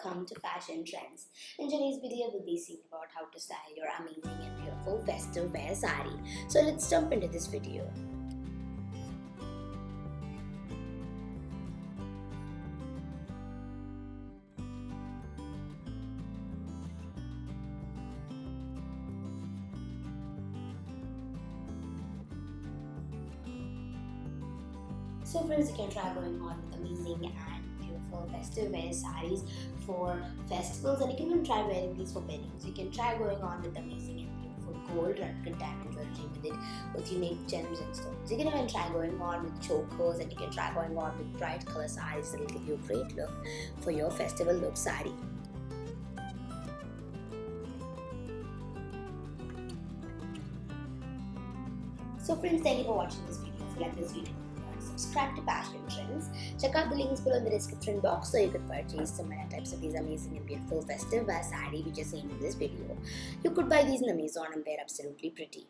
welcome to Fashion Trends. In today's video, we'll be seeing about how to style your amazing and beautiful festive wear sari. So let's jump into this video. So friends, you can try going on with amazing and beautiful festive wear sarees for festivals, and you can even try wearing these for weddings. You can try going on with amazing and beautiful gold and diamond jewelry with it, with unique gems and stones. You can even try going on with chokers, and you can try going on with bright color sarees that will give you a great look for your festival look saree. So friends, thank you for watching this video. If you like this video, subscribe to Fashion Trends. Check out the links below in the description box so you could purchase similar types of these amazing and beautiful festive wear saree which you're seeing in this video. You could buy these on Amazon and they're absolutely pretty.